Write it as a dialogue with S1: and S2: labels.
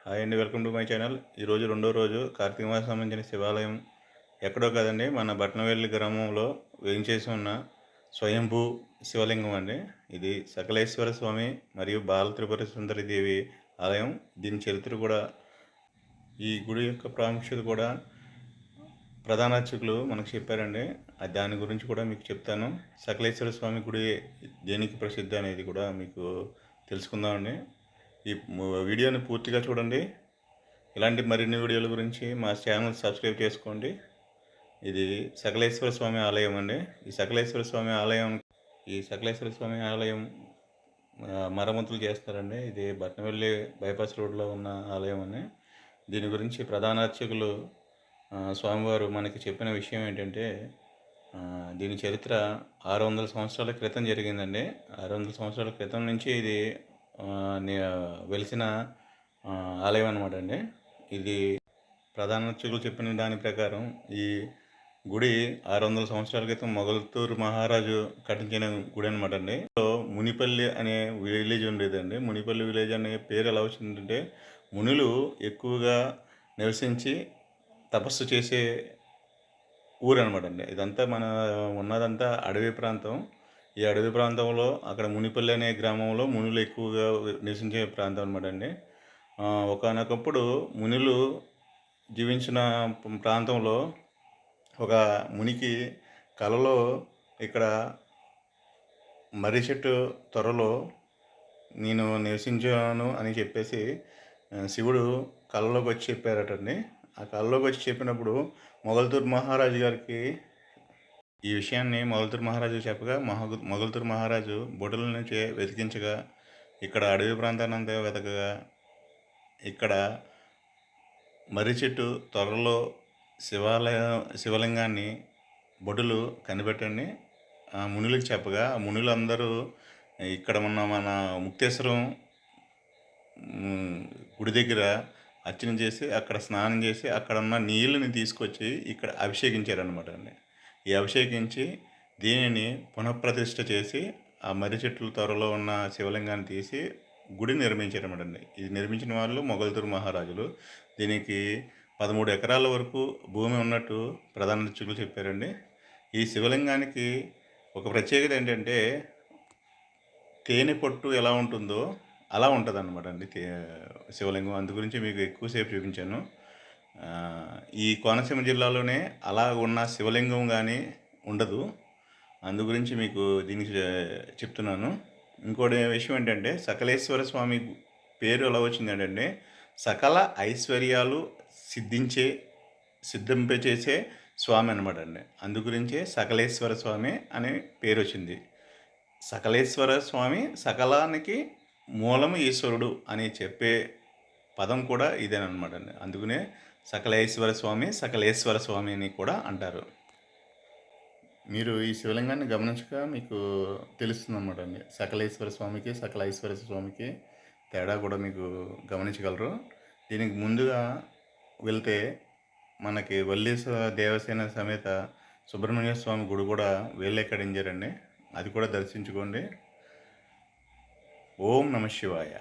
S1: Hi అండి, welcome to my channel. ఈరోజు రెండో రోజు కార్తీక మాసం సంబంధించిన శివాలయం ఎక్కడో కదండి, మన బట్నవెల్లి గ్రామంలో వేయించేసి ఉన్న స్వయంభూ శివలింగం అండి. ఇది సకలేశ్వర స్వామి మరియు బాల త్రిపుర సుందరి దేవి ఆలయం. దీని చరిత్ర కూడా, ఈ గుడి యొక్క ప్రాముఖ్యత కూడా ప్రధాన అర్చకులు మనకు చెప్పారండి. దాని గురించి కూడా మీకు చెప్తాను. సకలేశ్వర స్వామి గుడి దేనికి ప్రసిద్ధి అనేది కూడా మీకు తెలుసుకుందామండి. ఈ వీడియోని పూర్తిగా చూడండి. ఇలాంటి మరిన్ని వీడియోల గురించి మా ఛానల్ సబ్స్క్రైబ్ చేసుకోండి. ఇది సకలేశ్వర స్వామి ఆలయం అండి. ఈ సకలేశ్వర స్వామి ఆలయం మరమ్మతులు చేస్తారండి. ఇది బట్నవెల్లి బైపాస్ రోడ్లో ఉన్న ఆలయం అండి. దీని గురించి ప్రధాన అర్చకులు స్వామివారు మనకి చెప్పిన విషయం ఏంటంటే, దీని చరిత్ర 600 సంవత్సరాల క్రితం జరిగిందండి. 600 సంవత్సరాల క్రితం నుంచి ఇది వెలిసిన ఆలయం అనమాట అండి. ఇది ప్రధాన అర్చకులు చెప్పిన దాని ప్రకారం ఈ గుడి 600 సంవత్సరాల క్రితం మొగల్తూరు మహారాజు కట్టించిన గుడి అనమాట అండి. మునిపల్లి అనే విలేజ్ ఉండేదండి. మునిపల్లి విలేజ్ అనే పేరు ఎలా వచ్చిందంటే, మునులు ఎక్కువగా నివసించి తపస్సు చేసే ఊరు అనమాట అండి. ఇదంతా ఉన్నదంతా అడవి ప్రాంతం. ఈ అడవి ప్రాంతంలో అక్కడ మునిపల్లి అనే గ్రామంలో మునులు ఎక్కువగా నివసించే ప్రాంతం అనమాట అండి. ఒకానొకప్పుడు మునులు జీవించిన ప్రాంతంలో ఒక మునికి కలలో ఇక్కడ మర్రి చెట్టు త్వరలో నేను నివసించాను అని చెప్పేసి శివుడు కళ్ళలోకి వచ్చి చెప్పారటండి. ఆ కళ్ళలోకి వచ్చి చెప్పినప్పుడు మొగల్తూరు మహారాజు గారికి ఈ విషయాన్ని మొగల్తూరు మహారాజు చెప్పగా, మొగల్తూరు మహారాజు బొటల నుంచి వెతికించగా, ఇక్కడ అడవి ప్రాంతాన్ని అంతా వెతకగా, ఇక్కడ మర్రి చెట్టు త్వరలో శివలింగాన్ని బొడులు కనిపెట్టండి ఆ మునులకు చెప్పగా, ఆ మునులందరూ ఇక్కడ ఉన్న మన ముక్తేశ్వరం గుడి దగ్గర అర్చన చేసి, అక్కడ స్నానం చేసి, అక్కడ ఉన్న నీళ్ళని తీసుకొచ్చి ఇక్కడ అభిషేకించారనమాట అండి. ఈ అభిషేకించి దీనిని పునఃప్రతిష్ఠ చేసి, ఆ మర్రి చెట్ల త్వరలో ఉన్న శివలింగాన్ని తీసి గుడి నిర్మించారన్నమాట అండి. ఇది నిర్మించిన వాళ్ళు మొగల్తూరు మహారాజులు. దీనికి 13 ఎకరాల వరకు భూమి ఉన్నట్టు ప్రధాన అర్చకులు చెప్పారండి. ఈ శివలింగానికి ఒక ప్రత్యేకత ఏంటంటే, తేనె పట్టు ఎలా ఉంటుందో అలా ఉంటుంది అన్నమాట అండి శివలింగం. అందు గురించి మీకు ఎక్కువసేపు చూపించాను. ఈ కోనసీమ జిల్లాలోనే అలా ఉన్న శివలింగం కానీ ఉండదు. అందు గురించి మీకు దీనికి చెప్తున్నాను. ఇంకోటి విషయం ఏంటంటే, సకలేశ్వర స్వామి పేరు ఎలా వచ్చిందంటే, సకల ఐశ్వర్యాలు సిద్ధింపచేసే స్వామి అనమాట అండి. అందు గురించే సకలేశ్వర స్వామి అనే పేరు వచ్చింది. సకలేశ్వర స్వామి సకలానికి మూలము ఈశ్వరుడు అని చెప్పే పదం కూడా ఇదేనమాట అండి. అందుకనే సకలేశ్వర స్వామి అని కూడా అంటారు. మీరు ఈ శివలింగాన్ని గమనించక మీకు తెలుస్తుంది అనమాట అండి. సకల ఐశ్వర స్వామికి తేడా కూడా మీకు గమనించగలరు. దీనికి ముందుగా వెళ్తే మనకి వల్లీస దేవసేన సమేత సుబ్రహ్మణ్య స్వామి గుడి కూడా వేళ్ళెక్కడించారండి. అది కూడా దర్శించుకోండి. ఓం నమ శివాయ.